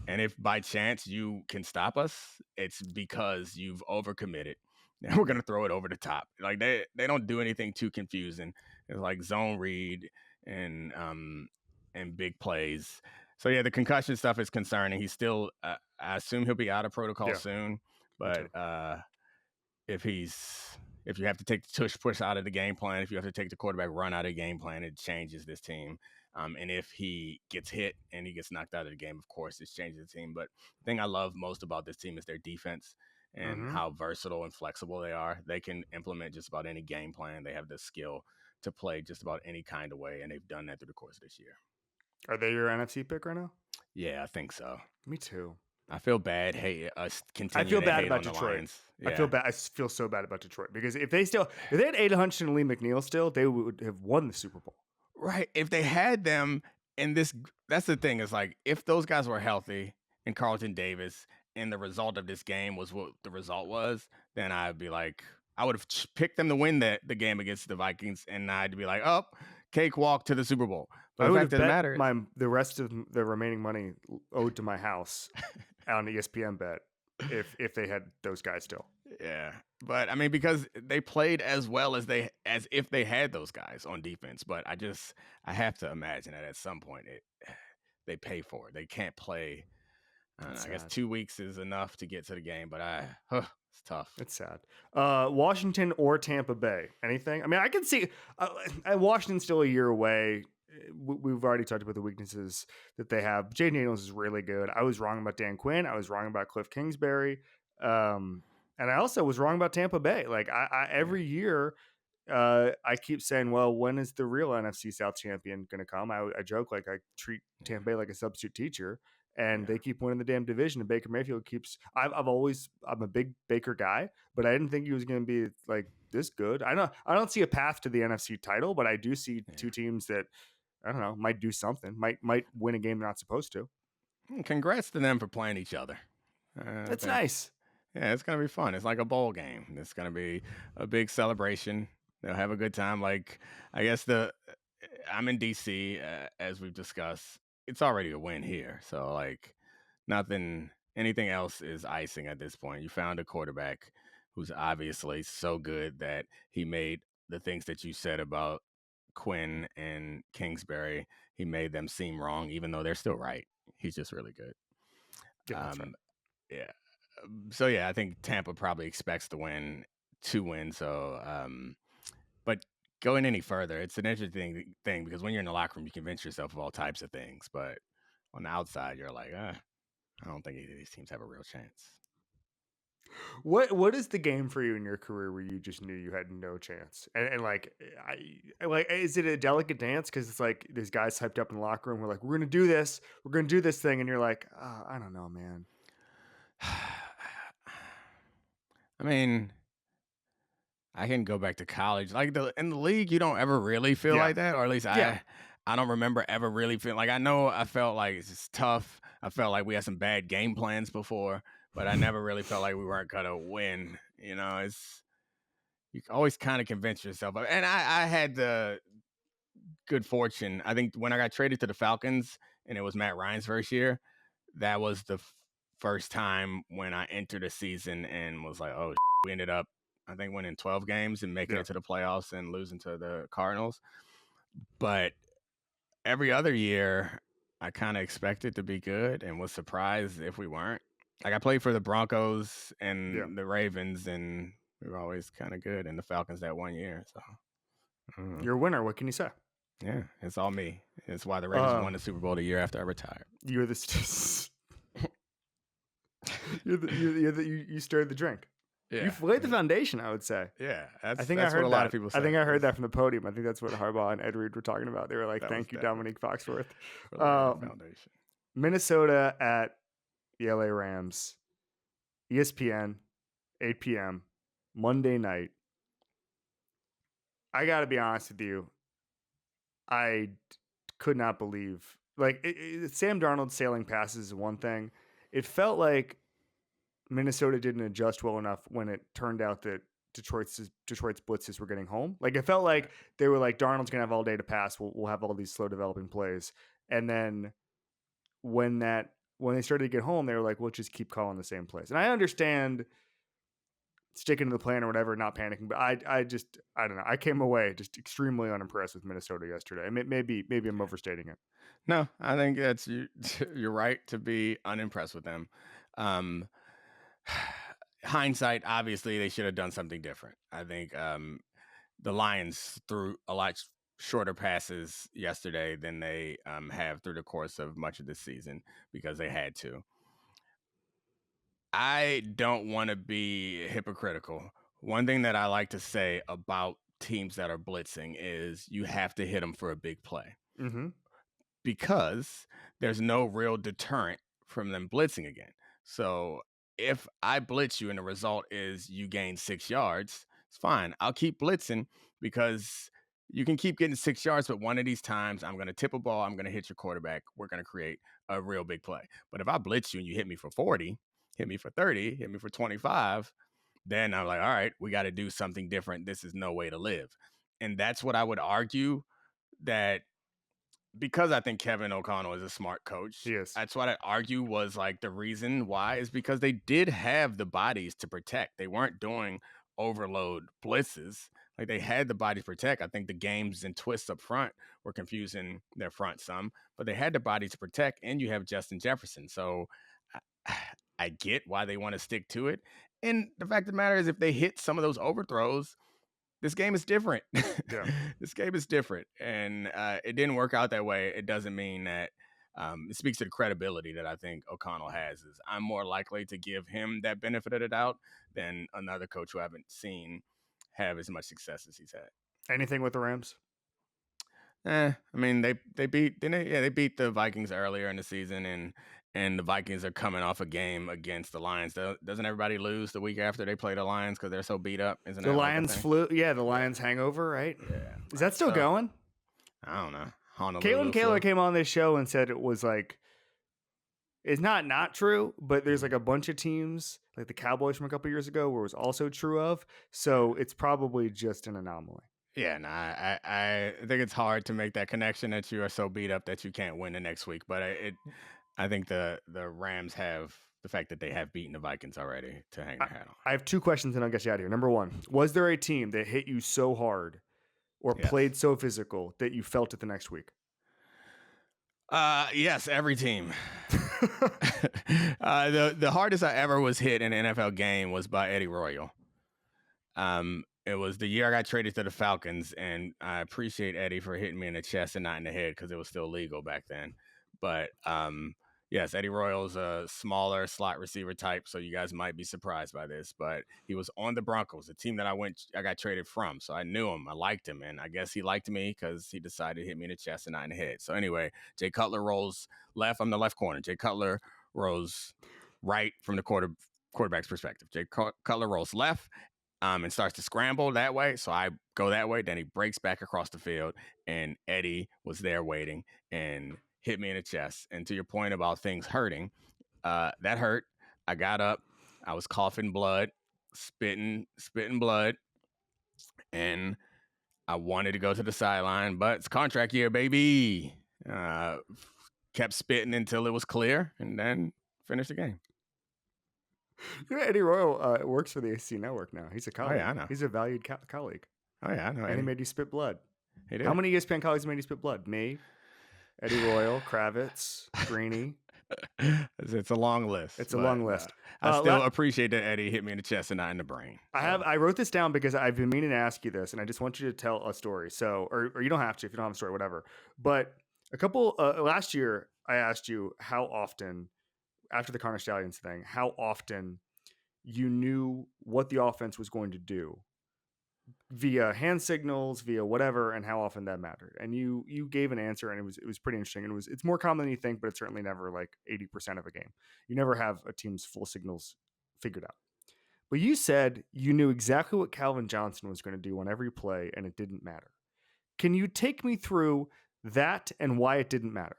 And if by chance you can stop us, it's because you've overcommitted. And we're going to throw it over the top. Like they don't do anything too confusing. It's like zone read and big plays. So yeah, the concussion stuff is concerning. He's still, I assume he'll be out of protocol soon. But if you have to take the tush push out of the game plan, if you have to take the quarterback run out of the game plan, it changes this team. And if he gets hit and he gets knocked out of the game, of course, it changes the team. But the thing I love most about this team is their defense and how versatile and flexible they are. They can implement just about any game plan. They have the skill to play just about any kind of way, and they've done that through the course of this year. Are they your NFC pick right now? Yeah, I think so. Me too. I feel bad. I feel bad about Detroit. Yeah. I feel so bad about Detroit because if they had Aiden Hutchinson and Lee McNeil still, they would have won the Super Bowl. Right. If they had them in this, that's the thing. Is like if those guys were healthy and Carlton Davis, and the result of this game was what the result was, then I'd be like, I would have picked them to win the game against the Vikings, and I'd be like, oh, cakewalk to the Super Bowl. But I the would fact have bet matter, the rest of the remaining money owed to my house on the ESPN bet if they had those guys still. Yeah, but I mean, because they played as well as if they had those guys on defense. But I have to imagine that at some point they pay for it. They can't play. I guess 2 weeks is enough to get to the game, but it's tough. It's sad. Washington or Tampa Bay? Anything? I mean, I can see Washington's still a year away. We've already talked about the weaknesses that they have. Jaden Daniels is really good. I was wrong about Dan Quinn. I was wrong about Cliff Kingsbury. And I also was wrong about Tampa Bay. Like every year, I keep saying, well, when is the real NFC South champion going to come? I joke like I treat Tampa Bay like a substitute teacher. And they keep winning the damn division. And Baker Mayfield keeps. I'm a big Baker guy, but I didn't think he was going to be like this good. I don't see a path to the NFC title, but I do see two teams that I don't know might do something. Might win a game they're not supposed to. Congrats to them for playing each other. That's nice. Yeah, it's gonna be fun. It's like a bowl game. It's gonna be a big celebration. They'll have a good time. Like I guess I'm in DC as we've discussed. It's already a win here. So like anything else is icing at this point. You found a quarterback who's obviously so good that he made the things that you said about Quinn and Kingsbury, he made them seem wrong, even though they're still right. He's just really good. Yeah, that's right. Yeah. So yeah, I think Tampa probably expects to win. So, but going any further. It's an interesting thing because when you're in the locker room, you convince yourself of all types of things. But on the outside, you're like, I don't think either of these teams have a real chance. What is the game for you in your career where you just knew you had no chance? And like, is it a delicate dance? Because it's like these guys hyped up in the locker room. We're like, we're gonna do this thing, and you're like, oh, I don't know, man. I mean, I can go back to college. Like in the league, you don't ever really feel like that, or at least I don't remember ever really feeling like. I know I felt like it's tough. I felt like we had some bad game plans before, but I never really felt like we weren't gonna win. You know, you always kind of convince yourself. And I had the good fortune. I think when I got traded to the Falcons, and it was Matt Ryan's first year, that was the first time when I entered a season and was like, oh, we ended up, I think, winning 12 games and making it to the playoffs and losing to the Cardinals. But every other year, I kind of expected to be good and was surprised if we weren't. Like, I played for the Broncos and the Ravens, and we were always kind of good, and the Falcons that one year. So you're a winner. What can you say? Yeah, it's all me. It's why the Ravens won the Super Bowl the year after I retired. You're the you stirred the drink. Yeah. You've laid the foundation, I would say. Yeah, I think that's what a lot of people say. I think I heard that from the podium. I think that's what Harbaugh and Ed Reed were talking about. They were like, "Thank you, Dominique Foxworth." Foundation. Minnesota at the LA Rams, ESPN, 8 p.m. Monday night. I got to be honest with you. I could not believe, like, Sam Darnold sailing passes is one thing. It felt like Minnesota didn't adjust well enough when it turned out that Detroit's blitzes were getting home. Like, it felt like they were like, Darnold's gonna have all day to pass. We'll have all these slow developing plays. And then when they started to get home, they were like, we'll just keep calling the same plays. And I understand sticking to the plan or whatever, not panicking. But I don't know. I came away just extremely unimpressed with Minnesota yesterday. I mean, maybe I'm overstating it. No, I think you're right to be unimpressed with them. Hindsight, obviously, they should have done something different. I think the Lions threw a lot shorter passes yesterday than they have through the course of much of this season because they had to. I don't want to be hypocritical. One thing that I like to say about teams that are blitzing is you have to hit them for a big play. Mm-hmm. Because there's no real deterrent from them blitzing again. So if I blitz you and the result is you gain 6 yards, it's fine. I'll keep blitzing because you can keep getting 6 yards, but one of these times I'm going to tip a ball, I'm going to hit your quarterback, we're going to create a real big play. But if I blitz you and you hit me for 40, hit me for 30, hit me for 25, then I'm like, all right, we got to do something different. This is no way to live. And that's what I would argue that because I think Kevin O'Connell is a smart coach. Yes. That's what I argue was like the reason why is because they did have the bodies to protect. They weren't doing overload blitzes. Like they had the body to protect. I think the games and twists up front were confusing their front some, but they had the body to protect, and you have Justin Jefferson. So I get why they want to stick to it. And the fact of the matter is if they hit some of those overthrows, this game is different. Yeah. This game is different. And it didn't work out that way. It doesn't mean that it speaks to the credibility that I think O'Connell has. Is I'm more likely to give him that benefit of the doubt than another coach who I haven't seen have as much success as he's had. Anything with the Rams? I mean, they beat the Vikings earlier in the season, and the Vikings are coming off a game against the Lions. Doesn't everybody lose the week after they play the Lions because they're so beat up? Isn't the Lions flu? Yeah, the Lions hangover, right? Yeah. Is that still going? I don't know. Caitlin Kaler came on this show and said it was like, it's not true, but there's like a bunch of teams, like the Cowboys from a couple years ago, where it was also true of. So it's probably just an anomaly. Yeah, no, I think it's hard to make that connection that you are so beat up that you can't win the next week. But I think the Rams have the fact that they have beaten the Vikings already to hang their hat on. I have 2 questions and I'll get you out of here. Number 1, was there a team that hit you so hard or played so physical that you felt it the next week? Yes, every team. The hardest I ever was hit in an NFL game was by Eddie Royal. It was the year I got traded to the Falcons, and I appreciate Eddie for hitting me in the chest and not in the head because it was still legal back then. But yes, Eddie Royal's a smaller slot receiver type, so you guys might be surprised by this. But he was on the Broncos, the team that I got traded from. So I knew him, I liked him, and I guess he liked me because he decided to hit me in the chest and not in the head. So anyway, Jay Cutler rolls left. I'm the left corner. Jay Cutler rolls right from the quarterback's perspective. Jay Cutler rolls left. And starts to scramble that way. So I go that way. Then he breaks back across the field. And Eddie was there waiting and hit me in the chest. And to your point about things hurting, that hurt. I got up. I was coughing blood, spitting blood. And I wanted to go to the sideline. But it's contract year, baby. Kept spitting until it was clear. And then finished the game. You know, Eddie Royal works for the ACC Network now. He's a colleague. Oh, yeah, I know. He's a valued colleague. Oh, yeah, I know. And he made you spit blood. He did. How many ESPN colleagues made you spit blood? Me, Eddie Royal, Kravitz, Greeny. It's a long list. It's a long list. I still appreciate that Eddie hit me in the chest and not in the brain. I wrote this down because I've been meaning to ask you this, and I just want you to tell a story. So, or you don't have to if you don't have a story, whatever. But last year, I asked you how often, after the Connor Stallions thing, how often you knew what the offense was going to do via hand signals, via whatever, and how often that mattered. And you gave an answer, and it was pretty interesting. And it's more common than you think, but it's certainly never like 80% of a game. You never have a team's full signals figured out. But you said you knew exactly what Calvin Johnson was going to do on every play, and it didn't matter. Can you take me through that and why it didn't matter?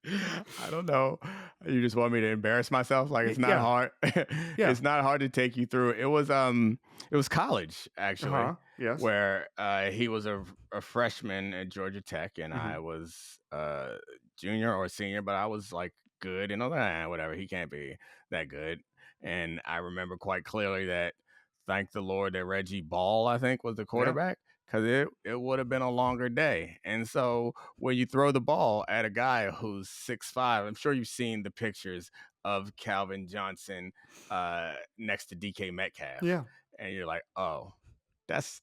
I don't know. You just want me to embarrass myself? Like it's not hard. Yeah. It's not hard to take you through. It was college actually, Yes. where he was a freshman at Georgia Tech, and I was junior or senior, but I was like good, whatever. He can't be that good. And I remember quite clearly that, thank the Lord that Reggie Ball, I think, was the quarterback. Because it would have been a longer day. And so when you throw the ball at a guy who's 6'5", I'm sure you've seen the pictures of Calvin Johnson next to DK Metcalf. Yeah. And you're like, oh, that's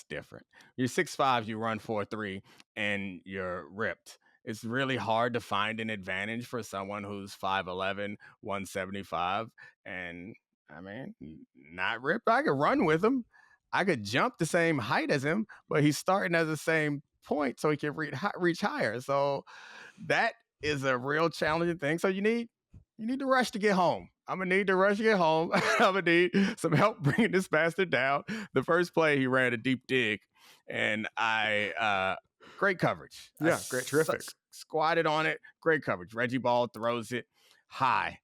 different. You're 6'5", you run 4'3", and you're ripped. It's really hard to find an advantage for someone who's 5'11", 175. And, I mean, not ripped. I could run with him. I could jump the same height as him, but he's starting at the same point so he can reach higher. So that is a real challenging thing. So you need to rush to get home. I'm going to need to rush to get home. I'm going to need some help bringing this bastard down. The first play, he ran a deep dig, and great coverage. Yeah, great, terrific. Squatted on it, great coverage. Reggie Ball throws it high,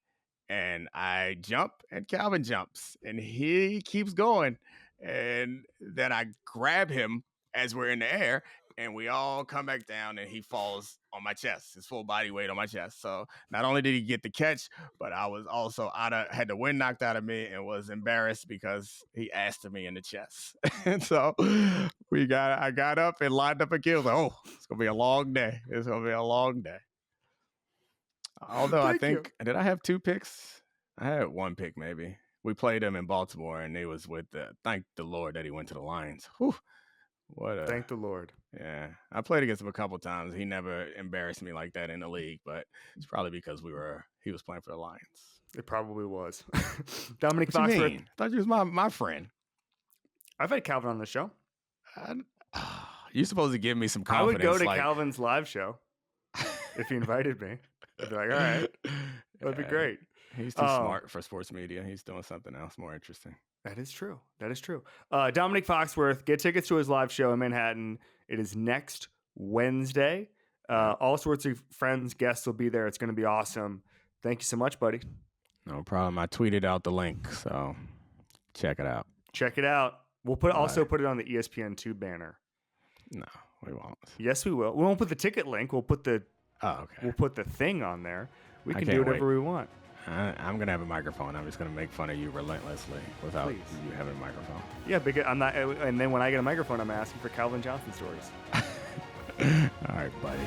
and I jump, and Calvin jumps, and he keeps going. And then I grab him as we're in the air, and we all come back down, and he falls on my chest, his full body weight on my chest. So not only did he get the catch, but I was also had the wind knocked out of me and was embarrassed because he asked me in the chest. And so I got up and lined up again. I was like, oh, it's going to be a long day. It's going to be a long day. Although did I have 2 picks? I had 1 pick maybe. We played him in Baltimore, and he was thank the Lord that he went to the Lions. Whew. Thank the Lord. Yeah. I played against him a couple of times. He never embarrassed me like that in the league, but it's probably because he was playing for the Lions. It probably was. Domonique Foxworth. Foxworth. I thought you was my friend. I've had Calvin on the show. You're supposed to give me some confidence. I would go to Calvin's live show if he invited me. I'd be like, all right, that would be great. He's too smart for sports media. He's doing something else more interesting. That is true. Domonique Foxworth, get tickets to his live show in Manhattan. It is next Wednesday. All sorts of friends, guests will be there. It's going to be awesome. Thank you so much, buddy. No problem. I tweeted out the link, so check it out. Check it out. We'll also put it on the ESPN2 banner. No, we won't. Yes, we will. We won't put the ticket link. We'll put the We'll put the thing on there. We can do whatever we want. I'm going to have a microphone. I'm just going to make fun of you relentlessly without you having a microphone. Yeah, because I'm not. And then when I get a microphone, I'm asking for Calvin Johnson stories. All right, buddy.